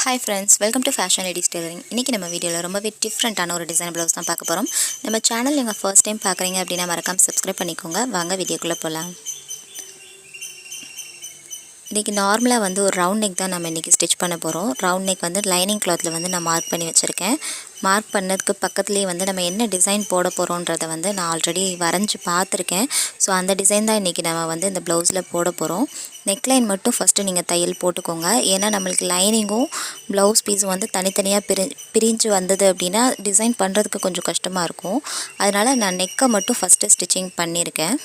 Hi friends, welcome to Fashion Ladies Tailoring. இன்னைக்கு நம்ம வீடியோல ரொம்பவே டிஃபரண்டான ஒரு டிசைன் ப்ளவுஸ் தான் பார்க்க போறோம். நம்ம சேனல் நீங்க ஃபர்ஸ்ட் டைம் பார்க்கறீங்க அப்படினா மறக்காம Subscribe பண்ணிக்கோங்க. வாங்க வீடியோக்குள்ள போலாம். இன்னைக்கு நார்மலா வந்து ஒரு ரவுண்ட் நெக் தான் நம்ம இன்னைக்கு ஸ்டிட்ச் பண்ண போறோம். ரவுண்ட் நெக் வந்து லைனிங் கிளாத்ல வந்து நான் மார்க் பண்ணி வச்சிருக்கேன். மார்க் பண்ணதுக்கு பக்கத்துலயே வந்து நம்ம என்ன டிசைன் போட போறோம்ன்றத வந்து நான் ஆல்ரெடி வரைஞ்சு பார்த்திருக்கேன். சோ அந்த டிசைன் தான் இன்னைக்கு நாம வந்து இந்த ப்ளவுஸ்ல போட போறோம். நெக் லைன் மட்டும் ஃபர்ஸ்ட் நீங்க தையல் போட்டுக்கோங்க. ஏன்னா நமக்கு லைனிங்கும் ப்ளவுஸ் பீஸும் வந்து தனித்தனியா பிரிஞ்சு வந்தது அப்படினா டிசைன் பண்றதுக்கு கொஞ்சம் கஷ்டமா இருக்கும். அதனால நான் நெக்க மட்டும் ஃபர்ஸ்ட் ஸ்டிச்சிங் பண்ணிருக்கேன்.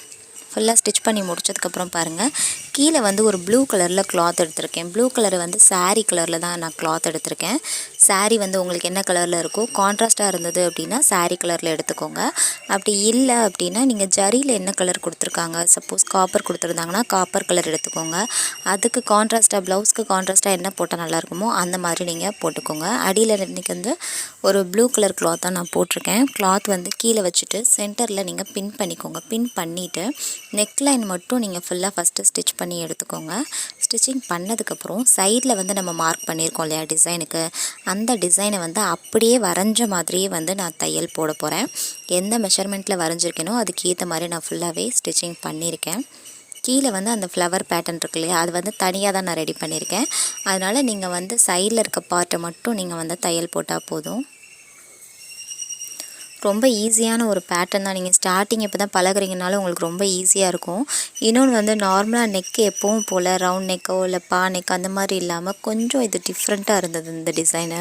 ஃபுல்லா ஸ்டிட்ச் பண்ணி முடிச்சதுக்கு அப்புறம் பாருங்க கீழ வந்து ஒரு ப்ளூ கலர்ல கிளாத் எடுத்துர்க்கேன். ப்ளூ கலர் வந்து saree கலர்ல தான் நான் கிளாத் எடுத்துர்க்கேன். saree வந்து உங்களுக்கு என்ன கலர்ல இருக்கோ கான்ட்ராஸ்டா இருந்தது அப்படினா saree கலர்ல எடுத்துக்கோங்க. அப்படி இல்ல அப்படினா நீங்க ஜரியில என்ன கலர் கொடுத்திருக்காங்க சப்போஸ் காப்பர் கொடுத்திருந்தாங்கன்னா காப்பர் கலர் எடுத்துக்கோங்க. அதுக்கு கான்ட்ராஸ்டா ப்ளவுஸ்க்கு கான்ட்ராஸ்டா என்ன போட்டா நல்லா இருக்குமோ அந்த மாதிரி நீங்க போட்டுக்கோங்க. அடியில இன்னைக்கு வந்து ஒரு ப்ளூ கலர் கிளாத் தான் நான் போட்டுர்க்கேன். கிளாத் வந்து கீழ வச்சிட்டு சென்டர்ல நீங்க பின் பண்ணிக்கோங்க. பின் பண்ணிட்டு நெக் லைன் மட்டும் நீங்க ஃபுல்லா ஃபர்ஸ்ட் ஸ்டிட்ச் பண்ணி எடுத்துக்கோங்க. ஸ்டிச்சிங் பண்ணதுக்கு அப்புறம் சைடுல வந்து நம்ம மார்க் பண்ணிருக்கோம் இல்லையா டிசைனுக்கு அந்த டிசைனை வந்து அப்படியே வரைஞ்ச மாதிரியே வந்து நான் தையல் போட போறேன். எந்த மெஷர்மென்ட்ல வரைஞ்சிருக்கேனோ அதுக்கு ஏத்த மாதிரி நான் ஃபுல்லாவே ஸ்டிச்சிங் பண்ணிருக்கேன். கீழ வந்து அந்த ஃப்ளவர் பேட்டர்ன் இருக்கு இல்லையா அது வந்து தனியா தான் நான் ரெடி பண்ணிருக்கேன். அதனால நீங்க வந்து சைடுல இருக்க பார்ட்ட மட்டும் நீங்க வந்து தையல் போட்டா போதும். ரொம்ப ஈஸியான ஒரு பேட்டர்ன் தான். நீங்க ஸ்டார்டிங் இப்பதான் பழகுறீங்கனால உங்களுக்கு ரொம்ப ஈஸியா இருக்கும். இன்னொன்னு வந்து நார்மலா நெக் எப்பவும் போல ரவுண்ட் நெக்கோ இல்ல பா நெக் அந்த மாதிரி இல்லாம கொஞ்சம் இது டிஃபரண்டா இருந்தது இந்த டிசைன்.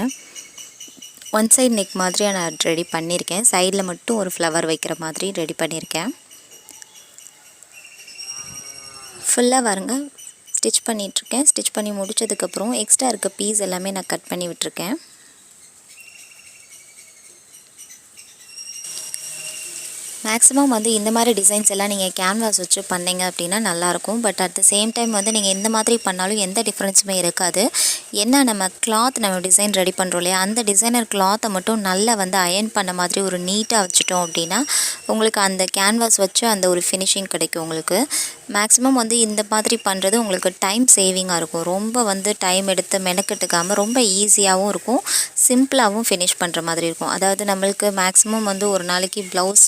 ஒன் சைடு நெக் மாதிரியா நான் ரெடி பண்ணிருக்கேன். சைடுல மட்டும் ஒரு ஃப்ளவர் வைக்கிற மாதிரி ரெடி பண்ணிருக்கேன். ஃபுல்லா பாருங்க ஸ்டிட்ச் பண்ணிட்டு இருக்கேன். ஸ்டிட்ச் பண்ணி முடிச்சதுக்கு அப்புறம் எக்ஸ்ட்ரா இருக்க பீஸ் எல்லாமே நான் கட் பண்ணி விட்டுருக்கேன். மேக்ஸிமம் வந்து இந்த மாதிரி டிசைன்ஸ் எல்லாம் நீங்க கேன்வாஸ் வச்சு பண்ணீங்க அப்படினா நல்லா இருக்கும். But at the same time வந்து நீங்க இந்த மாதிரி பண்ணாலும் எந்த டிஃபரன்ஸுமே இருக்காது. என்ன நம்ம கிளாத் நம்ம டிசைன் ரெடி பண்றோம் இல்லையா அந்த டிசைனர் கிளாத்தை மட்டும் நல்லா வந்து அயர்ன் பண்ண மாதிரி ஒரு நீட்டா வச்சிட்டோம் அப்படினா உங்களுக்கு அந்த கேன்வாஸ் வச்சு அந்த ஒரு ஃபினிஷிங் கிடைக்கும் உங்களுக்கு. மேக்ஸிமம் வந்து இந்த மாதிரி பண்றது உங்களுக்கு டைம் சேவிங்கா இருக்கும். ரொம்ப வந்து டைம் எடுத்து மெனக்கெட்டுக்காம ரொம்ப ஈஸியாவும் இருக்கும். சிம்பிளாவும் ஃபினிஷ் பண்ற மாதிரி இருக்கும். அதாவது நமக்கு மேக்ஸிமம் வந்து ஒரு நாளைக்கு ப்ளவுஸ்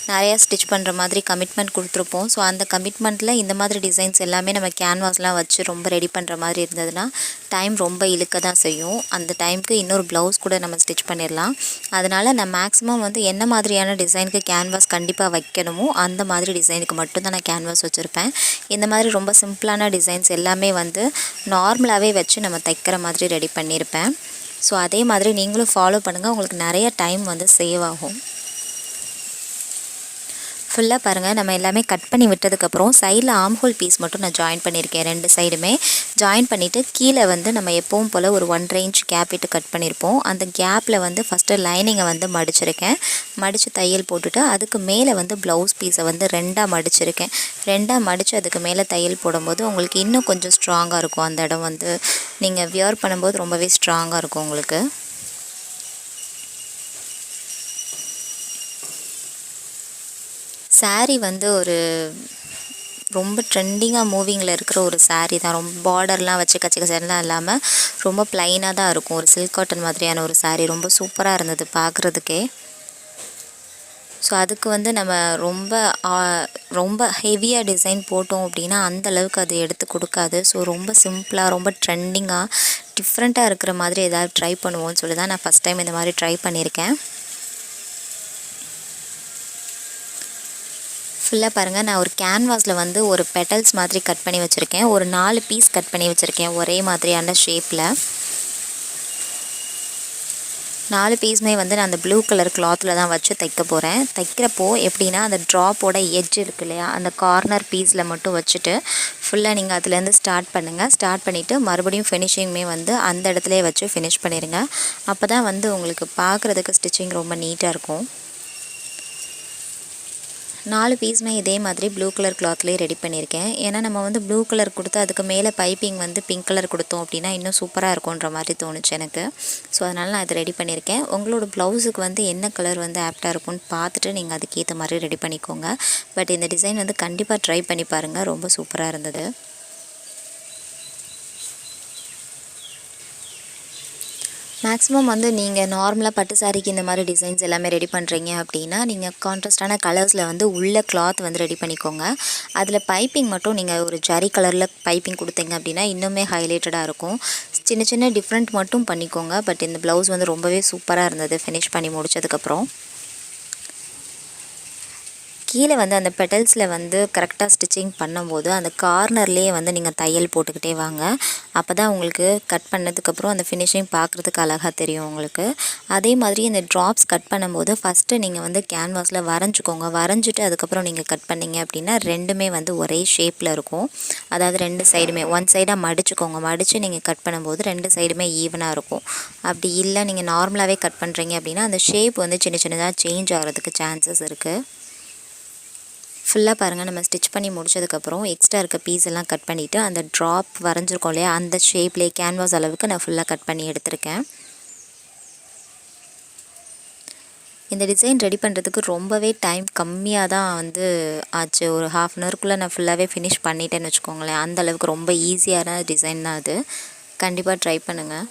நிறைய ஸ்டிட்ச் பண்ற மாதிரி கமிட்மென்ட் கொடுத்திருப்போம். சோ அந்த கமிட்மென்ட்ல இந்த மாதிரி டிசைன்ஸ் எல்லாமே நம்ம கேன்வாஸ்லாம் வச்சு ரொம்ப ரெடி பண்ற மாதிரி இருந்ததுனா டைம் ரொம்ப இழுக்க தான் செய்யும். அந்த டைம்க்கு இன்னொரு ப்ளவுஸ் கூட நம்ம ஸ்டிட்ச் பண்ணிரலாம். அதனால நான் மேக்ஸிமம் வந்து என்ன மாதிரியான டிசைனுக்கு கேன்வாஸ் கண்டிப்பா வைக்கணுமோ அந்த மாதிரி டிசைனுக்கு மட்டும் தான் நான் கேன்வாஸ் வச்சிருப்பேன். இந்த மாதிரி ரொம்ப சிம்பிளான டிசைன்ஸ் எல்லாமே வந்து நார்மலாவே வச்சு நம்ம தைக்கிற மாதிரி ரெடி பண்ணிருப்பேன். சோ அதே மாதிரி நீங்களும் ஃபாலோ பண்ணுங்க. உங்களுக்கு நிறைய டைம் வந்து சேவ் ஆகும். ஃபுல்லா பாருங்க நம்ம எல்லாமே கட் பண்ணி விட்டதுக்கு அப்புறம் சைடுல ஆர்ம் ஹோல் பீஸ் மட்டும் நான் ஜாயின் பண்ணிருக்கேன். ரெண்டு சைடுமே ஜாயின் பண்ணிட்டு கீழ வந்து நம்ம எப்பவும் போல ஒரு 1.5 இன்ச் கேப் விட்டு கட் பண்ணிருப்போம். அந்த கேப்ல வந்து ஃபர்ஸ்ட் லைனிங்கை வந்து மடிச்சிருக்கேன். மடிச்சு தையல் போட்டுட்டு அதுக்கு மேல வந்து ப்ளவுஸ் பீஸை வந்து ரெண்டா மடிச்சிருக்கேன். ரெண்டா மடிச்சு அதுக்கு மேல தையல் போடும்போது உங்களுக்கு இன்னும் கொஞ்சம் ஸ்ட்ராங்கா இருக்கும். அந்த இடம் வந்து நீங்க வியர் பண்ணும்போது ரொம்பவே ஸ்ட்ராங்கா இருக்கும் உங்களுக்கு. saree வந்து ஒரு ரொம்ப ட்ரெண்டிங்கா மூவிங்ல இருக்கிற ஒரு saree தான். ரொம்ப பார்டர்லாம் வச்சு கச்ச கச்சலாம் இல்லாம ரொம்ப ப்ளைனா தான் இருக்கும். ஒரு சில்க் காட்டன் மாதிரியான ஒரு saree ரொம்ப சூப்பரா இருந்தது பார்க்கிறதுக்கே. சோ அதுக்கு வந்து நம்ம ரொம்ப ஹெவியா டிசைன் போட்டோம் அப்படினா அந்த அளவுக்கு அது எடுத்து கொடுக்காது. சோ ரொம்ப சிம்பிளா ரொம்ப ட்ரெண்டிங்கா டிஃபரண்டா இருக்கிற மாதிரி ஏதாவது ட்ரை பண்ணுவோம்னு சொல்லி தான் நான் ஃபர்ஸ்ட் டைம் இந்த மாதிரி ட்ரை பண்ணிருக்கேன். ஃபுல்லா பாருங்க நான் ஒரு கேன்வாஸ்ல வந்து ஒரு பெட்டல்ஸ் மாதிரி கட் பண்ணி வச்சிருக்கேன். ஒரு 4 பீஸ் கட் பண்ணி வச்சிருக்கேன் ஒரே மாதிரியான ஷேப்ல. 4 பீஸ்மே வந்து நான் அந்த ப்ளூ கலர் கிளாத்ல தான் வச்சு தைக்க போறேன். தைக்கிறப்போ எப்படினா அந்த டிராப்போட எட்ஜ் இருக்கு இல்லையா அந்த கார்னர் பீஸ்ல மட்டும் வச்சிட்டு ஃபுல்லா நீங்க அதுல இருந்து ஸ்டார்ட் பண்ணுங்க. ஸ்டார்ட் பண்ணிட்டு மறுபடியும் ஃபினிஷிங்மே வந்து அந்த இடத்துலயே வச்சு ஃபினிஷ் பண்ணிருங்க. அப்பதான் வந்து உங்களுக்கு பார்க்கிறதுக்கு ஸ்டிச்சிங் ரொம்ப நீட்டா இருக்கும். 4 பீஸ்மே இதே மாதிரி ப்ளூ கலர் கிளாத்லயே ரெடி பண்ணிருக்கேன். ஏன்னா நம்ம வந்து ப்ளூ கலர் கொடுத்து அதுக்கு மேல பைப்பிங் வந்து பிங்க் கலர் கொடுத்தோம் அப்படினா இன்னும் சூப்பரா இருக்கும்ன்ற மாதிரி தோணுச்சு எனக்கு. சோ அதனால நான் இத ரெடி பண்ணிருக்கேன். உங்களோட ப்ளவுஸ்க்கு வந்து என்ன கலர் வந்து ஆப்டா இருக்கும்னு பார்த்துட்டு நீங்க அதுக்கு ஏத்த மாதிரி ரெடி பண்ணிக்கோங்க. பட் இந்த டிசைன் வந்து கண்டிப்பா ட்ரை பண்ணி பாருங்க. ரொம்ப சூப்பரா இருந்தது. மேக்ஸிமம் வந்து நீங்கள் நார்மலாக பட்டு சாரிக்கு இந்த மாதிரி டிசைன்ஸ் எல்லாமே ரெடி பண்ணுறீங்க அப்படின்னா நீங்கள் கான்ட்ராஸ்டான கலர்ஸில் வந்து உள்ள கிளாத் வந்து ரெடி பண்ணிக்கோங்க. அதில் பைப்பிங் மட்டும் நீங்கள் ஒரு ஜரி கலரில் பைப்பிங் கொடுத்தீங்க அப்படின்னா இன்னுமே ஹைலைட்டடாக இருக்கும். சின்ன சின்ன டிஃப்ரெண்ட் மட்டும் பண்ணிக்கோங்க. பட் இந்த ப்ளவுஸ் வந்து ரொம்பவே சூப்பராக இருந்தது ஃபினிஷ் பண்ணி முடித்ததுக்கப்புறம். கீழே வந்து அந்த பெட்டல்ஸில் வந்து கரெக்டாக ஸ்டிச்சிங் பண்ணும்போது அந்த கார்னர்லேயே வந்து நீங்கள் தையல் போட்டுக்கிட்டே வாங்க. அப்போ தான் உங்களுக்கு கட் பண்ணதுக்கப்புறம் அந்த ஃபினிஷிங் பார்க்குறதுக்கு அழகாக தெரியும் உங்களுக்கு. அதே மாதிரி இந்த ட்ராப்ஸ் கட் பண்ணும்போது ஃபஸ்ட்டு நீங்கள் வந்து கேன்வாஸில் வரைஞ்சிக்கோங்க. வரைஞ்சிட்டு அதுக்கப்புறம் நீங்கள் கட் பண்ணிங்க அப்படின்னா ரெண்டுமே வந்து ஒரே ஷேப்பில் இருக்கும். அதாவது ரெண்டு சைடுமே ஒன் சைடாக மடிச்சுக்கோங்க. மடித்து நீங்கள் கட் பண்ணும்போது ரெண்டு சைடுமே ஈவனாக இருக்கும். அப்படி இல்லை நீங்கள் நார்மலாகவே கட் பண்ணுறீங்க அப்படின்னா அந்த ஷேப் வந்து சின்ன சின்னதாக சேஞ்ச் ஆகிறதுக்கு சான்சஸ் இருக்குது. ஃபுல்லாக பாருங்கள், நம்ம ஸ்டிச் பண்ணி முடிச்சதுக்கப்புறம் எக்ஸ்ட்ரா இருக்க பீஸ் எல்லாம் கட் பண்ணிவிட்டு அந்த ட்ராப் வரைஞ்சிருக்கோம் இல்லையா அந்த ஷேப்லேயே கேன்வாஸ் அளவுக்கு நான் ஃபுல்லாக கட் பண்ணி எடுத்திருக்கேன். இந்த டிசைன் ரெடி பண்ணுறதுக்கு ரொம்பவே டைம் கம்மியாக தான் வந்து ஆச்சு. ஒரு 1/2 அன் ஹவருக்குள்ளே நான் ஃபுல்லாகவே ஃபினிஷ் பண்ணிட்டேன்னு வச்சுக்கோங்களேன். அந்தளவுக்கு ரொம்ப ஈஸியான டிசைன் தான் அது. கண்டிப்பாக ட்ரை பண்ணுங்கள்.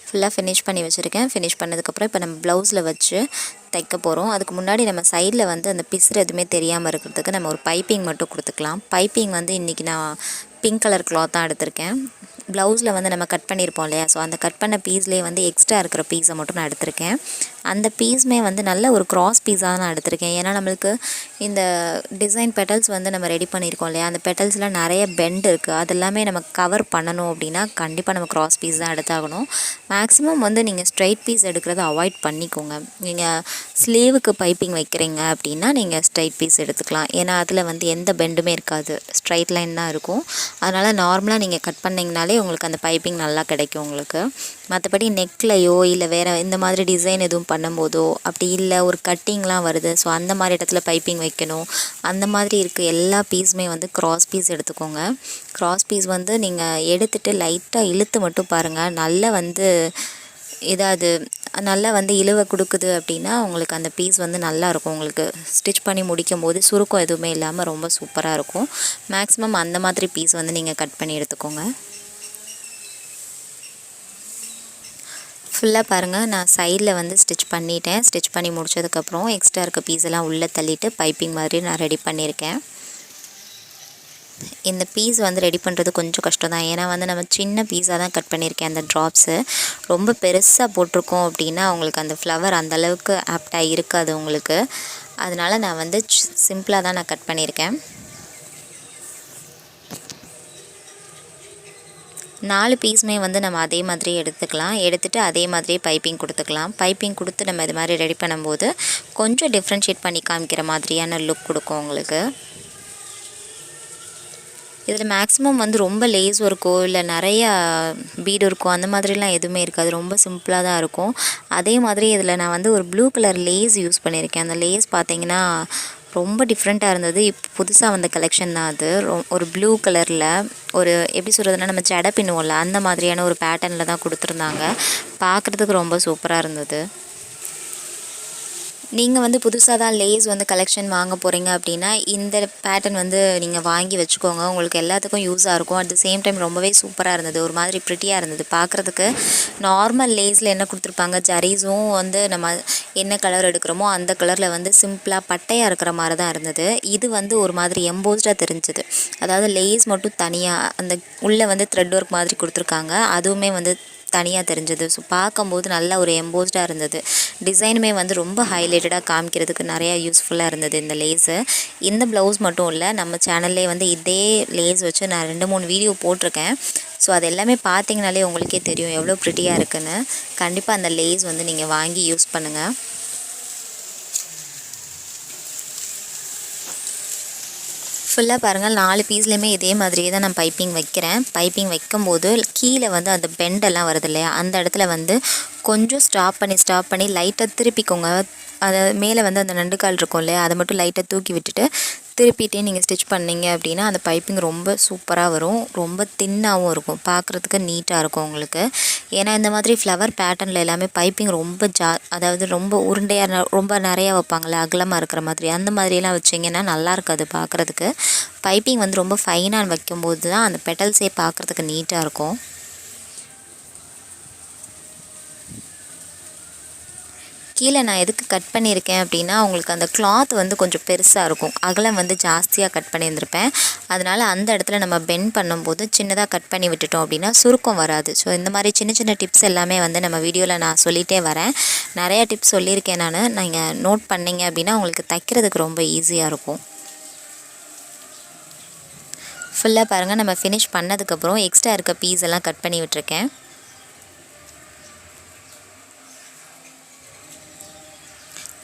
ஃபுல்லாக ஃபினிஷ் பண்ணி வச்சுருக்கேன். ஃபினிஷ் பண்ணதுக்கப்புறம் இப்போ நம்ம ப்ளவுஸில் வச்சு தைக்க போகிறோம். அதுக்கு முன்னாடி நம்ம சைடில் வந்து அந்த பிசுறு எதுவுமே தெரியாமல் இருக்கிறதுக்கு நம்ம ஒரு பைப்பிங் மட்டும் கொடுத்துக்கலாம். பைப்பிங் வந்து இன்றைக்கி நான் பிங்க் கலர் கிளாத் தான் எடுத்திருக்கேன். ப்ளவுஸில் வந்து நம்ம கட் பண்ணியிருப்போம் இல்லையா, ஸோ அந்த கட் பண்ண பீஸ்லேயே வந்து எக்ஸ்ட்ரா இருக்கிற பீஸை மட்டும் நான் எடுத்திருக்கேன். அந்த பீஸுமே வந்து நல்ல ஒரு கிராஸ் பீஸாக நான் எடுத்திருக்கேன். ஏன்னா நம்மளுக்கு இந்த டிசைன் பெட்டல்ஸ் வந்து நம்ம ரெடி பண்ணியிருக்கோம் இல்லையா, அந்த பெட்டல்ஸில் நிறைய பெண்ட் இருக்குது. அதெல்லாமே நம்ம கவர் பண்ணணும் அப்படின்னா கண்டிப்பாக நம்ம கிராஸ் பீஸ் தான் எடுத்தாகணும். மேக்ஸிமம் வந்து நீங்கள் ஸ்ட்ரைட் பீஸ் எடுக்கிறத அவாய்ட் பண்ணிக்கோங்க. நீங்கள் ஸ்லீவுக்கு பைப்பிங் வைக்கிறீங்க அப்படின்னா நீங்கள் ஸ்ட்ரைட் பீஸ் எடுத்துக்கலாம். ஏன்னா அதில் வந்து எந்த பெண்டுமே இருக்காது, ஸ்ட்ரைட் லைன் தான் இருக்கும். அதனால் நார்மலாக நீங்கள் கட் பண்ணிங்கனாலே உங்களுக்கு அந்த பைப்பிங் நல்லா கிடைக்கும் உங்களுக்கு. மற்றபடி நெக்லையோ இல்லை வேறு இந்த மாதிரி டிசைன் எதுவும் பண்ணும்போதோ அப்படி இல்லை ஒரு கட்டிங்லாம் வருது, ஸோ அந்த மாதிரி இடத்துல பைப்பிங் வைக்கணும். அந்த மாதிரி இருக்க எல்லா பீஸுமே வந்து கிராஸ் பீஸ் எடுத்துக்கோங்க. கிராஸ் பீஸ் வந்து நீங்கள் எடுத்துகிட்டு லைட்டாக இழுத்து மட்டும் பாருங்கள். நல்லா வந்து ஏதாவது நல்லா வந்து இழுவை கொடுக்குது அப்படின்னா உங்களுக்கு அந்த பீஸ் வந்து நல்லாயிருக்கும். உங்களுக்கு ஸ்டிச் பண்ணி முடிக்கும் போது சுருக்கம் எதுவுமே இல்லாமல் ரொம்ப சூப்பராக இருக்கும். மேக்ஸிமம் அந்த மாதிரி பீஸ் வந்து நீங்கள் கட் பண்ணி எடுத்துக்கோங்க. ஃபுல்லாக பாருங்கள், நான் சைடில் வந்து ஸ்டிச் பண்ணிட்டேன். ஸ்டிச் பண்ணி முடிச்சதுக்கப்புறம் எக்ஸ்ட்ரா இருக்க பீஸ் எல்லாம் உள்ளே தள்ளிட்டு பைப்பிங் மாதிரி நான் ரெடி பண்ணியிருக்கேன். இந்த பீஸ் வந்து ரெடி பண்ணுறது கொஞ்சம் கஷ்டம் தான். ஏன்னா வந்து நம்ம சின்ன பீஸாக தான் கட் பண்ணியிருக்கேன். அந்த ட்ராப்ஸு ரொம்ப பெருசாக போட்டிருக்கோம் அப்படின்னா உங்களுக்கு அந்த ஃப்ளவர் அந்தளவுக்கு ஆப்டாக இருக்காது உங்களுக்கு. அதனால் நான் வந்து சிம்பிளாக தான் நான் கட் பண்ணியிருக்கேன். 4 பீஸுமே வந்து நம்ம அதே மாதிரி எடுத்துக்கலாம். எடுத்துகிட்டு அதே மாதிரியே பைப்பிங் கொடுத்துக்கலாம். பைப்பிங் கொடுத்து நம்ம இது மாதிரி ரெடி பண்ணும்போது கொஞ்சம் டிஃப்ரென்ஷியேட் பண்ணி காமிக்கிற மாதிரியான லுக் கொடுக்கும் உங்களுக்கு. இதில் மேக்ஸிமம் வந்து ரொம்ப லேஸ் ஒர்க்கோ இல்லை நிறையா பீடு இருக்கோ அந்த மாதிரிலாம் எதுவுமே இருக்காது. ரொம்ப சிம்பிளாக தான் இருக்கும். அதே மாதிரி இதில் நான் வந்து ஒரு ப்ளூ கலர் லேஸ் யூஸ் பண்ணியிருக்கேன். அந்த லேஸ் பார்த்திங்கன்னா ரொம்ப டிஃப்ரெண்ட்டாக இருந்தது. இப்போ புதுசாக வந்த கலெக்ஷன் தான் அது. ஒரு ப்ளூ கலரில் ஒரு எப்படி சொல்கிறதுனா நம்ம ஜடை பின்னுவோம்ல அந்த மாதிரியான ஒரு பேட்டர்னில் தான் கொடுத்துருந்தாங்க. பார்க்குறதுக்கு ரொம்ப சூப்பராக இருந்தது. நீங்கள் வந்து புதுசாக தான் லேஸ் வந்து கலெக்ஷன் வாங்க போகிறீங்க அப்படின்னா இந்த பேட்டர்ன் வந்து நீங்கள் வாங்கி வச்சுக்கோங்க. உங்களுக்கு எல்லாத்துக்கும் யூஸாக இருக்கும். அட் த சேம் டைம் ரொம்பவே சூப்பராக இருந்தது. ஒரு மாதிரி ப்ரிட்டியாக இருந்தது பார்க்குறதுக்கு. நார்மல் லேஸில் என்ன கொடுத்துருப்பாங்க, ஜரீஸும் வந்து நம்ம என்ன கலர் எடுக்கிறோமோ அந்த கலரில் வந்து சிம்பிளாக பட்டையாக இருக்கிற மாதிரி தான் இருந்தது. இது வந்து ஒரு மாதிரி எம்போஸ்டாக தெரிஞ்சுது. அதாவது லேஸ் மட்டும் தனியாக அந்த உள்ளே வந்து த்ரெட் ஒர்க் மாதிரி கொடுத்துருக்காங்க, அதுவுமே வந்து தனியாக தெரிஞ்சது. ஸோ பார்க்கும்போது நல்லா ஒரு எம்போஸ்டாக இருந்தது. டிசைனுமே வந்து ரொம்ப ஹைலைட்டடாக காமிக்கிறதுக்கு நிறையா யூஸ்ஃபுல்லாக இருந்தது இந்த லேஸு. இந்த ப்ளவுஸ் மட்டும் இல்லை, நம்ம சேனல்லே வந்து இதே லேஸ் வச்சு நான் 2-3 வீடியோ போட்டிருக்கேன். ஸோ அது எல்லாமே பார்த்தீங்கனாலே உங்களுக்கே தெரியும் எவ்வளோ ப்ரிட்டியாக இருக்குன்னு. கண்டிப்பாக அந்த லேஸ் வந்து நீங்கள் வாங்கி யூஸ் பண்ணுங்கள். ஃபுல்லாக பாருங்கள், 4 பீஸ்லேயுமே இதே மாதிரியே தான் நான் பைப்பிங் வைக்கிறேன். பைப்பிங் வைக்கும்போது கீழே வந்து அந்த பெண்டெல்லாம் வருது இல்லையா, அந்த இடத்துல வந்து கொஞ்சம் ஸ்டாப் பண்ணி லைட்டாக திருப்பிக்கோங்க. அதை மேலே வந்து அந்த நண்டுக்கால் இருக்கும் இல்லையா, அதை மட்டும் லைட்டாக தூக்கி விட்டுட்டு திருப்பிட்டே நீங்கள் ஸ்டிச் பண்ணிங்க அப்படின்னா அந்த பைப்பிங் ரொம்ப சூப்பராக வரும். ரொம்ப தின்னாகவும் இருக்கும், பார்க்குறதுக்கு நீட்டாக இருக்கும் உங்களுக்கு. ஏன்னா இந்த மாதிரி ஃப்ளவர் பேட்டர்னில் எல்லாமே பைப்பிங் ரொம்ப அதாவது ரொம்ப உருண்டையாக ரொம்ப நிறையா வைப்பாங்களே அகலமாக இருக்கிற மாதிரி, அந்த மாதிரியெல்லாம் வச்சிங்கன்னா நல்லா இருக்காது பார்க்குறதுக்கு. பைப்பிங் வந்து ரொம்ப ஃபைனாக வைக்கும்போது தான் அந்த பெட்டல்ஸே பார்க்குறதுக்கு நீட்டாக இருக்கும். கீழே நான் எதுக்கு கட் பண்ணியிருக்கேன் அப்படின்னா உங்களுக்கு அந்த கிளாத் வந்து கொஞ்சம் பெருசாக இருக்கும், அகலம் வந்து ஜாஸ்தியாக கட் பண்ணியிருந்திருப்பேன். அதனால் அந்த இடத்துல நம்ம பெண்ட் பண்ணும்போது சின்னதாக கட் பண்ணி விட்டுட்டோம் அப்படின்னா சுருக்கம் வராது. ஸோ இந்த மாதிரி சின்ன சின்ன டிப்ஸ் எல்லாமே வந்து நம்ம வீடியோவில் நான் சொல்லிகிட்டே வரேன். நிறையா டிப்ஸ் சொல்லியிருக்கேன் நீங்கள் நோட் பண்ணிங்க அப்படின்னா உங்களுக்கு தைக்கிறதுக்கு ரொம்ப ஈஸியாக இருக்கும். ஃபுல்லாக பாருங்கள், நம்ம ஃபினிஷ் பண்ணதுக்கப்புறம் எக்ஸ்ட்ரா இருக்க பீஸ் எல்லாம் கட் பண்ணி விட்டுருக்கேன்.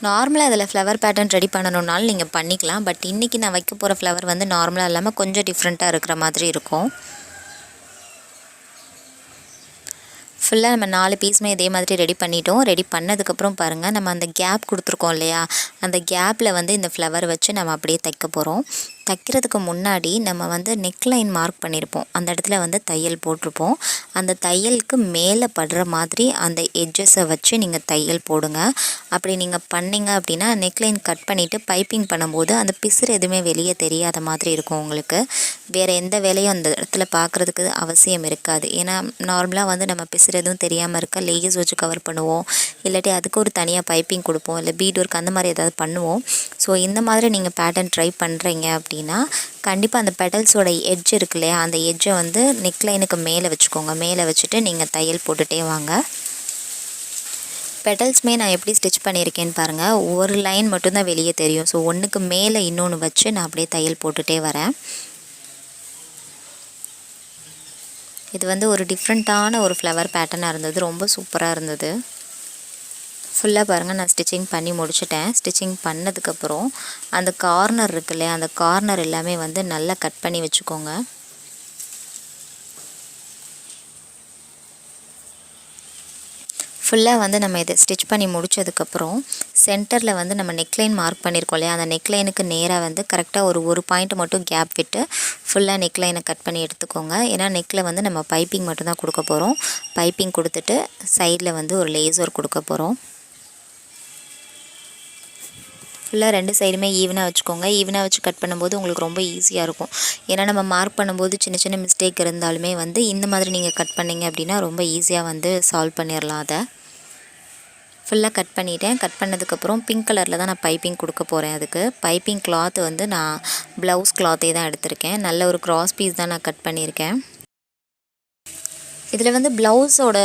நார்மலாக அதில் ஃப்ளவர் பேட்டர்ன் ரெடி பண்ணணுன்னாலும் நீங்கள் பண்ணிக்கலாம். பட் இன்றைக்கி நான் வைக்க போகிற ஃப்ளவர் வந்து நார்மலாக இல்லாமல் கொஞ்சம் டிஃப்ரெண்ட்டாக இருக்கிற மாதிரி இருக்கும். ஃபுல்லாக நம்ம 4 பீஸுமே இதே மாதிரி ரெடி பண்ணிட்டோம். ரெடி பண்ணதுக்கப்புறம் பாருங்கள், நம்ம அந்த கேப் கொடுத்துருக்கோம் இல்லையா, அந்த கேப்பில் வந்து இந்த ஃப்ளவர் வச்சு நம்ம அப்படியே தைக்க போகிறோம். தைக்கிறதுக்கு முன்னாடி நம்ம வந்து நெக்லைன் மார்க் பண்ணியிருப்போம், அந்த இடத்துல வந்து தையல் போட்டிருப்போம். அந்த தையலுக்கு மேலே படுற மாதிரி அந்த எட்ஜஸை வச்சு நீங்கள் தையல் போடுங்க. அப்படி நீங்கள் பண்ணிங்க அப்படின்னா நெக்லைன் கட் பண்ணிவிட்டு பைப்பிங் பண்ணும்போது அந்த பிசுறு எதுவுமே வெளியே தெரியாத மாதிரி இருக்கும். உங்களுக்கு வேறு எந்த வேலையும் அந்த இடத்துல பார்க்குறதுக்கு அவசியம் இருக்காது. ஏன்னா நார்மலாக வந்து நம்ம பிசுறு எதுவும் தெரியாமல் இருக்க லேஸ் வச்சு கவர் பண்ணுவோம், இல்லாட்டி அதுக்கு ஒரு தனியாக பைப்பிங் கொடுப்போம், இல்லை பீட் ஒர்க் அந்த மாதிரி ஏதாவது பண்ணுவோம். ஸோ இந்த மாதிரி நீங்கள் பேட்டர்ன் ட்ரை பண்ணுறீங்க அப்படின்னா கண்டிப்பாக அந்த பெடல்ஸோட எட்ஜ் இருக்கு இல்லையா, அந்த எட்ஜை வந்து நெக்லைனுக்கு மேலே வச்சுக்கோங்க. மேலே வச்சுட்டு நீங்கள் தையல் போட்டுகிட்டே வாங்க. பெடல்ஸுமே நான் எப்படி ஸ்டிச் பண்ணியிருக்கேன்னு பாருங்கள், ஒரு லைன் மட்டும்தான் வெளியே தெரியும். ஸோ ஒன்றுக்கு மேலே இன்னொன்று வச்சு நான் அப்படியே தையல் போட்டுகிட்டே வரேன். இது வந்து ஒரு டிஃப்ரெண்ட்டான ஒரு ஃப்ளவர் பேட்டர்னாக இருந்தது, ரொம்ப சூப்பராக இருந்தது. ஃபுல்லாக பாருங்கள், நான் ஸ்டிச்சிங் பண்ணி முடிச்சிட்டேன். ஸ்டிச்சிங் பண்ணதுக்கப்புறம் அந்த கார்னர் இருக்கு இல்லையா, அந்த கார்னர் எல்லாமே வந்து நல்லா கட் பண்ணி வச்சுக்கோங்க. ஃபுல்லாக வந்து நம்ம இதை ஸ்டிச் பண்ணி முடித்ததுக்கப்புறம் சென்டரில் வந்து நம்ம நெக்லைன் மார்க் பண்ணியிருக்கோம் இல்லையா, அந்த நெக்லைனுக்கு நேராக வந்து கரெக்டாக ஒரு பாயிண்ட் மட்டும் கேப் விட்டு ஃபுல்லாக நெக்லைனை கட் பண்ணி எடுத்துக்கோங்க. ஏன்னா நெக்கில் வந்து நம்ம பைப்பிங் மட்டும்தான் கொடுக்க போகிறோம். பைப்பிங் கொடுத்துட்டு சைடில் வந்து ஒரு லேஸ் ஒர்க் கொடுக்க போகிறோம். ஃபுல்லாக 2 சைடுமே ஈவனாக வச்சுக்கோங்க. ஈவனாக வச்சு கட் பண்ணும்போது உங்களுக்கு ரொம்ப ஈஸியாக இருக்கும். ஏன்னா நம்ம மார்க் பண்ணும்போது சின்ன சின்ன மிஸ்டேக் இருந்தாலுமே வந்து இந்த மாதிரி நீங்கள் கட் பண்ணிங்க அப்படின்னா ரொம்ப ஈஸியாக வந்து சால்வ் பண்ணிடலாம். அதை ஃபுல்லாக கட் பண்ணிவிட்டேன். கட் பண்ணதுக்கப்புறம் பிங்க் கலரில் தான் நான் பைப்பிங் கொடுக்க போகிறேன். அதுக்கு பைப்பிங் கிளாத் வந்து நான் ப்ளவுஸ் கிளாத்தே தான் எடுத்திருக்கேன். நல்ல ஒரு கிராஸ் பீஸ் தான் நான் கட் பண்ணியிருக்கேன். இதில் வந்து ப்ளவுஸோட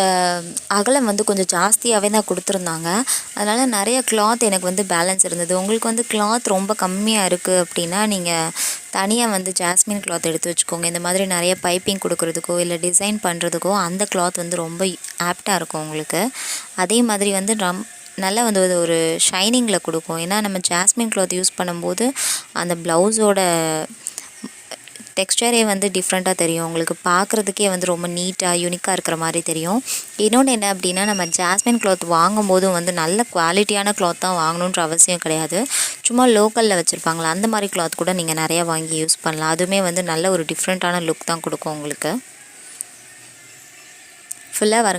அகலம் வந்து கொஞ்சம் ஜாஸ்தியாகவே தான் கொடுத்துருந்தாங்க. அதனால் நிறைய கிளாத் எனக்கு வந்து பேலன்ஸ் இருந்தது. உங்களுக்கு வந்து கிளாத் ரொம்ப கம்மியாக இருக்குது அப்படின்னா நீங்கள் தனியாக வந்து ஜாஸ்மின் கிளாத் எடுத்து வச்சுக்கோங்க. இந்த மாதிரி நிறைய பைப்பிங் கொடுக்குறதுக்கோ இல்லை டிசைன் பண்ணுறதுக்கோ அந்த கிளாத் வந்து ரொம்ப ஆப்டாக இருக்கும் உங்களுக்கு. அதே மாதிரி வந்து நல்லா வந்து ஒரு ஷைனிங்கில் கொடுக்கும். ஏன்னா நம்ம ஜாஸ்மின் கிளாத் யூஸ் பண்ணும்போது அந்த ப்ளவுஸோட டெக்ஸ்டரே வந்து டிஃப்ரெண்ட்டாக தெரியும். உங்களுக்கு பார்க்குறதுக்கே வந்து ரொம்ப நீட்டாக யூனிக்காக இருக்கிற மாதிரி தெரியும். இன்னொன்று என்ன அப்படின்னா, நம்ம ஜாஸ்மின் கிளாத் வாங்கும்போதும் வந்து நல்ல குவாலிட்டியான கிளாத் தான் வாங்கணுன்ற அவசியம் கிடையாது. சும்மா லோக்கலில் வச்சுருப்பாங்களா அந்த மாதிரி கிளாத் கூட நீங்கள் நிறையா வாங்கி யூஸ் பண்ணலாம். அதுவுமே வந்து நல்ல ஒரு டிஃப்ரெண்ட்டான லுக் தான் கொடுக்கும் உங்களுக்கு. ஃபுல்லாக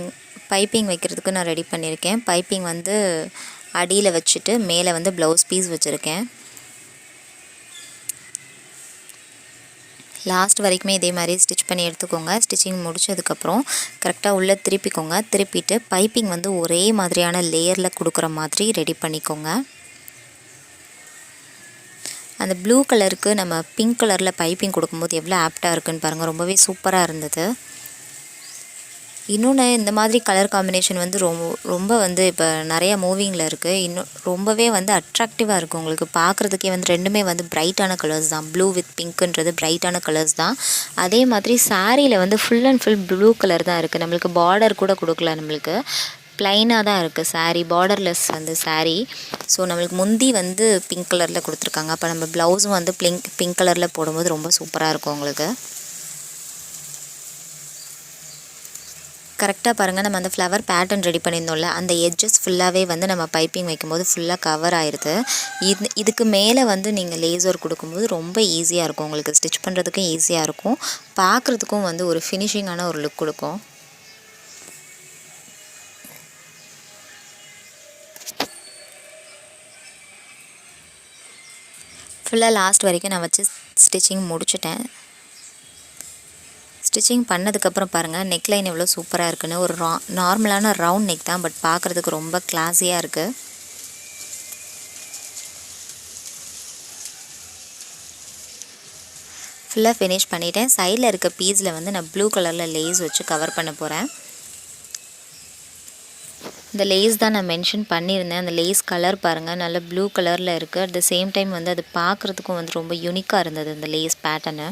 பைப்பிங் வைக்கிறதுக்கு நான் ரெடி பண்ணியிருக்கேன். பைப்பிங் வந்து அடியில் வச்சுட்டு மேலே வந்து ப்ளவுஸ் பீஸ் வச்சுருக்கேன். லாஸ்ட் வரைக்குமே இதே மாதிரி ஸ்டிச் பண்ணி எடுத்துக்கோங்க. ஸ்டிச்சிங் முடிச்சதுக்கப்புறம் கரெக்டாக உள்ளே திருப்பிக்கோங்க. திருப்பிட்டு பைப்பிங் வந்து ஒரே மாதிரியான லேயரில் கொடுக்குற மாதிரி ரெடி பண்ணிக்கோங்க. அந்த ப்ளூ கலருக்கு நம்ம பிங்க் கலரில் பைப்பிங் கொடுக்கும்போது எவ்வளோ ஆப்டாக இருக்குன்னு பாருங்கள், ரொம்பவே சூப்பராக இருந்தது. இன்னொன்று இந்த மாதிரி கலர் காம்பினேஷன் வந்து ரொம்ப வந்து இப்போ நிறையா மூவிங்கில் இருக்குது. இன்னும் ரொம்பவே வந்து அட்ராக்டிவாக இருக்குது உங்களுக்கு பார்க்குறதுக்கே. வந்து ரெண்டுமே வந்து பிரைட்டான கலர்ஸ் தான். ப்ளூ வித் பிங்க்குன்றது பிரைட்டான கலர்ஸ் தான். அதே மாதிரி சாரியில் வந்து full and full blue colour தான் இருக்குது. நம்மளுக்கு பார்டர் கூட கொடுக்கல, நம்மளுக்கு ப்ளைனாக தான் இருக்குது சாரீ, பார்டர்லெஸ் அந்த சாரீ. ஸோ நம்மளுக்கு முந்தி வந்து பிங்க் கலரில் கொடுத்துருக்காங்க. அப்போ நம்ம ப்ளவுஸும் வந்து பிங்க் கலரில் போடும்போது ரொம்ப சூப்பராக இருக்கும் உங்களுக்கு. கரெக்டாக பாருங்கள், நம்ம அந்த ஃப்ளவர் பேட்டர்ன் ரெடி பண்ணியிருந்தோம்ல, அந்த எட்ஜஸ் ஃபுல்லாகவே வந்து நம்ம பைப்பிங் வைக்கும்போது ஃபுல்லாக கவர் ஆயிடுது. இதுக்கு மேலே வந்து நீங்கள் லேசர் கொடுக்கும்போது ரொம்ப ஈஸியாக இருக்கும் உங்களுக்கு. ஸ்டிச் பண்ணுறதுக்கும் ஈஸியாக இருக்கும், பார்க்குறதுக்கும் வந்து ஒரு ஃபினிஷிங்கான ஒரு லுக் கொடுக்கும். ஃபுல்லாக லாஸ்ட் வரைக்கும் நான் வச்சு ஸ்டிச்சிங் முடிச்சிட்டேன். ஸ்டிச்சிங் பண்ணதுக்கப்புறம் பாருங்கள் நெக்லைன் எவ்வளோ சூப்பராக இருக்குன்னு. ஒரு நார்மலான ரவுண்ட் நெக் தான், பட் பார்க்குறதுக்கு ரொம்ப கிளாஸியாக இருக்குது. ஃபுல்லாக ஃபினிஷ் பண்ணிவிட்டேன். சைடில் இருக்க பீஸில் வந்து நான் ப்ளூ கலரில் லேஸ் வச்சு கவர் பண்ண போகிறேன். இந்த லேஸ் தான் நான் மென்ஷன் பண்ணியிருந்தேன். அந்த லேஸ் கலர் பாருங்கள், நல்ல ப்ளூ கலரில் இருக்குது. அட் த சேம் டைம் வந்து அது பார்க்குறதுக்கும் வந்து ரொம்ப யூனிக்காக இருந்தது இந்த லேஸ் பேட்டர்னு.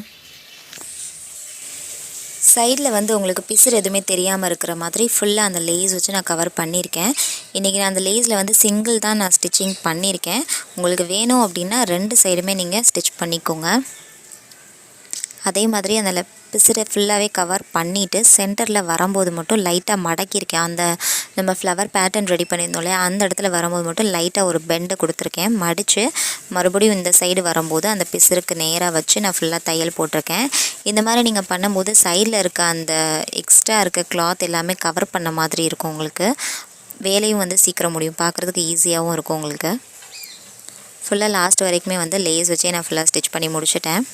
சைடில் வந்து உங்களுக்கு பிசுறு எதுவுமே தெரியாமல் இருக்கிற மாதிரி ஃபுல்லாக அந்த லேஸ் வச்சு நான் கவர் பண்ணியிருக்கேன். இன்றைக்கி நான் அந்த லேஸில் வந்து சிங்கிள் தான் நான் ஸ்டிச்சிங் பண்ணியிருக்கேன். உங்களுக்கு வேணும் அப்படின்னா 2 சைடுமே நீங்கள் ஸ்டிச் பண்ணிக்கோங்க. அதே மாதிரி அந்த பிசுரை ஃபுல்லாகவே கவர் பண்ணிவிட்டு சென்டரில் வரும்போது மட்டும் லைட்டாக மடக்கியிருக்கேன். அந்த நம்ம ஃப்ளவர் பேட்டர்ன் ரெடி பண்ணியிருந்தோம் இல்லையா, அந்த இடத்துல வரும்போது மட்டும் லைட்டாக ஒரு பெண்டை கொடுத்துருக்கேன். மடித்து மறுபடியும் இந்த சைடு வரும்போது அந்த பிசுருக்கு நேராக வச்சு நான் ஃபுல்லாக தையல் போட்டிருக்கேன். இந்த மாதிரி நீங்கள் பண்ணும்போது சைடில் இருக்க அந்த எக்ஸ்ட்ரா இருக்க கிளாத் எல்லாமே கவர் பண்ண மாதிரி இருக்கும். உங்களுக்கு வேலையும் வந்து சீக்கிரம் முடியும், பார்க்குறதுக்கு ஈஸியாகவும் இருக்கும். உங்களுக்கு ஃபுல்லாக லாஸ்ட் வரைக்குமே வந்து லேஸ் வச்சே நான் ஃபுல்லாக ஸ்டிச் பண்ணி முடிச்சிட்டேன்.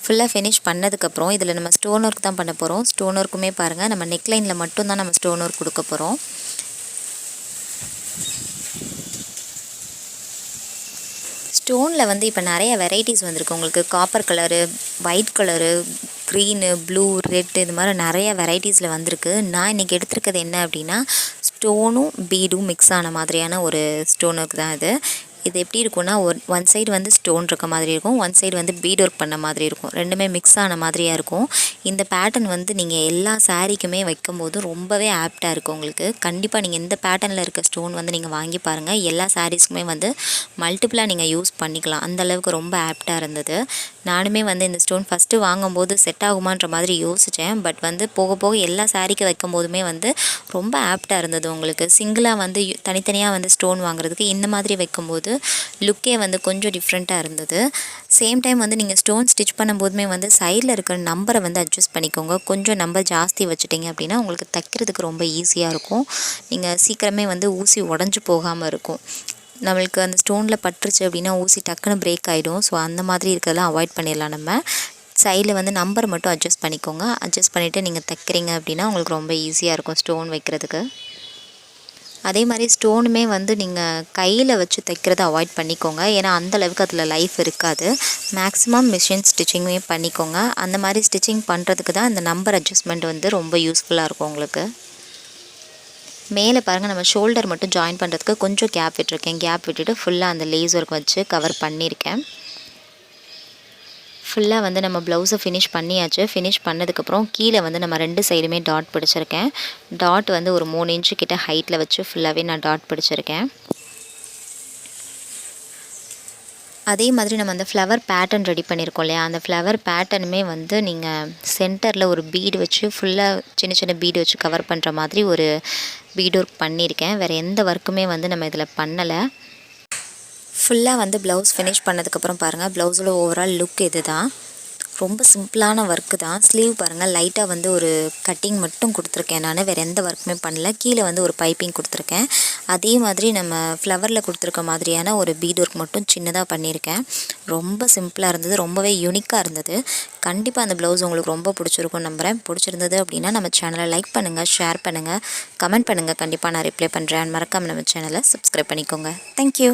ஃபுல்லாக ஃபினிஷ் பண்ணதுக்கப்புறம் இதில் நம்ம ஸ்டோன் ஒர்க் தான் பண்ண போகிறோம். ஸ்டோன் ஒர்க்குமே பாருங்கள், நம்ம நெக்லைனில் மட்டும்தான் நம்ம ஸ்டோன் ஒர்க் கொடுக்க போகிறோம். ஸ்டோனில் வந்து இப்போ நிறைய வெரைட்டிஸ் வந்திருக்கு. உங்களுக்கு copper colour, white colour, green, blue, red, இது மாதிரி நிறைய வெரைட்டிஸில் வந்திருக்கு. நான் இன்றைக்கி எடுத்துருக்கிறது என்ன அப்படின்னா, ஸ்டோனும் பீடும் மிக்ஸ் ஆன மாதிரியான ஒரு ஸ்டோன் ஒர்க் தான் இது. இது எப்படி இருக்கும்னா, ஒன் சைடு வந்து ஸ்டோன் இருக்க மாதிரி இருக்கும், ஒன் சைடு வந்து பீட் ஒர்க் பண்ண மாதிரி இருக்கும். ரெண்டுமே மிக்ஸ் ஆன மாதிரியாக இருக்கும். இந்த பேட்டர்ன் வந்து நீங்கள் எல்லா சாரீக்குமே வைக்கும்போது ரொம்பவே ஆப்டாக இருக்கும். உங்களுக்கு கண்டிப்பாக நீங்கள் இந்த பேட்டர்னில் இருக்க ஸ்டோன் வந்து நீங்கள் வாங்கி பாருங்கள். எல்லா சாரீஸ்க்குமே வந்து மல்டிப்புளாக நீங்கள் யூஸ் பண்ணிக்கலாம். அந்தளவுக்கு ரொம்ப ஆப்டாக இருந்தது. நானுமே வந்து இந்த ஸ்டோன் ஃபஸ்ட்டு வாங்கும்போது செட் ஆகுமான்ற மாதிரி யோசித்தேன். பட் வந்து போக போக எல்லா சாரீக்கு வைக்கும் போதுமே வந்து ரொம்ப ஆப்டாக இருந்தது. உங்களுக்கு சிங்கிளாக வந்து தனித்தனியாக வந்து ஸ்டோன் வாங்குறதுக்கு இந்த மாதிரி வைக்கும்போது லுக்கே வந்து கொஞ்சம் டிஃப்ரெண்ட்டாக இருந்தது. சேம் டைம் வந்து நீங்கள் ஸ்டோன் ஸ்டிச் பண்ணும்போதுமே வந்து சைடில் இருக்கிற நம்பரை வந்து அட்ஜஸ்ட் பண்ணிக்கோங்க. கொஞ்சம் நம்பர் ஜாஸ்தி வச்சுட்டிங்க அப்படின்னா உங்களுக்கு தைக்கிறதுக்கு ரொம்ப ஈஸியாக இருக்கும். நீங்கள் சீக்கிரமே வந்து ஊசி உடஞ்சி போகாமல் இருக்கும். நம்மளுக்கு அந்த ஸ்டோனில் பட்டுருச்சு அப்படின்னா ஊசி டக்குன்னு பிரேக் ஆகிடும். ஸோ அந்த மாதிரி இருக்கிறதெல்லாம் அவாய்ட் பண்ணிடலாம். நம்ம சைடில் வந்து நம்பர் மட்டும் அட்ஜஸ்ட் பண்ணிக்கோங்க. அட்ஜஸ்ட் பண்ணிவிட்டு நீங்கள் தைக்கிறீங்க அப்படின்னா உங்களுக்கு ரொம்ப ஈஸியாக இருக்கும் ஸ்டோன் வைக்கிறதுக்கு. அதே மாதிரி ஸ்டோனுமே வந்து நீங்கள் கையில் வச்சு தைக்கிறத அவாய்ட் பண்ணிக்கோங்க. ஏன்னா அந்தளவுக்கு அதில் லைஃப் இருக்காது. மேக்ஸிமம் மிஷின் ஸ்டிச்சிங்குமே பண்ணிக்கோங்க. அந்த மாதிரி ஸ்டிச்சிங் பண்ணுறதுக்கு தான் இந்த நம்பர் அட்ஜஸ்ட்மெண்ட் வந்து ரொம்ப யூஸ்ஃபுல்லாக இருக்கும் உங்களுக்கு. மேலே பாருங்கள், நம்ம ஷோல்டர் மட்டும் ஜாயின் பண்ணுறதுக்கு கொஞ்சம் கேப் விட்டுருக்கேன். கேப் விட்டுட்டு ஃபுல்லாக அந்த லேஸ் ஒர்க் வச்சு கவர் பண்ணியிருக்கேன். ஃபுல்லாக வந்து நம்ம ப்ளவுஸை ஃபினிஷ் பண்ணியாச்சு. ஃபினிஷ் பண்ணதுக்கப்புறம் கீழே வந்து நம்ம 2 சைடுமே டாட் பிடிச்சிருக்கேன். டாட் வந்து ஒரு 3 இன்ச்சு கிட்ட ஹைட்டில் வச்சு ஃபுல்லாகவே நான் டாட் பிடிச்சிருக்கேன். அதே மாதிரி நம்ம அந்த ஃப்ளவர் பேட்டர்ன் ரெடி பண்ணியிருக்கோம் இல்லையா, அந்த ஃப்ளவர் பேட்டர்னுமே வந்து நீங்கள் சென்டரில் ஒரு பீடு வச்சு ஃபுல்லாக சின்ன சின்ன பீடு வச்சு கவர் பண்ணுற மாதிரி ஒரு பீடு ஒர்க் பண்ணியிருக்கேன். வேறு எந்த ஒர்க்குமே வந்து நம்ம இதில் பண்ணலை. ஃபுல்லாக வந்து ப்ளவுஸ் ஃபினிஷ் பண்ணதுக்கப்புறம் பாருங்கள், ப்ளவுஸோட ஓவரால் லுக் இது தான். ரொம்ப சிம்பிளான ஒர்க்கு தான். ஸ்லீவ் பாருங்கள், லைட்டாக வந்து ஒரு கட்டிங் மட்டும் கொடுத்துருக்கேன். நான் வேறு எந்த ஒர்க்குமே பண்ணல. கீழே வந்து ஒரு பைப்பிங் கொடுத்துருக்கேன். அதே மாதிரி நம்ம ஃப்ளவரில் கொடுத்துருக்க மாதிரியான ஒரு பீட் ஒர்க் மட்டும் சின்னதாக பண்ணியிருக்கேன். ரொம்ப சிம்பிளாக இருந்தது, ரொம்பவே யூனிக்காக இருந்தது. கண்டிப்பாக அந்த ப்ளவுஸ் உங்களுக்கு ரொம்ப பிடிச்சிருக்கும்னு நம்புகிறேன். பிடிச்சிருந்தது அப்படின்னா நம்ம சேனலை லைக் பண்ணுங்கள், ஷேர் பண்ணுங்கள், கமெண்ட் பண்ணுங்கள். கண்டிப்பாக நான் ரிப்ளை பண்ணுறேன். மறக்காமல் நம்ம சேனலை சப்ஸ்கிரைப் பண்ணிக்கோங்க. தேங்க்யூ.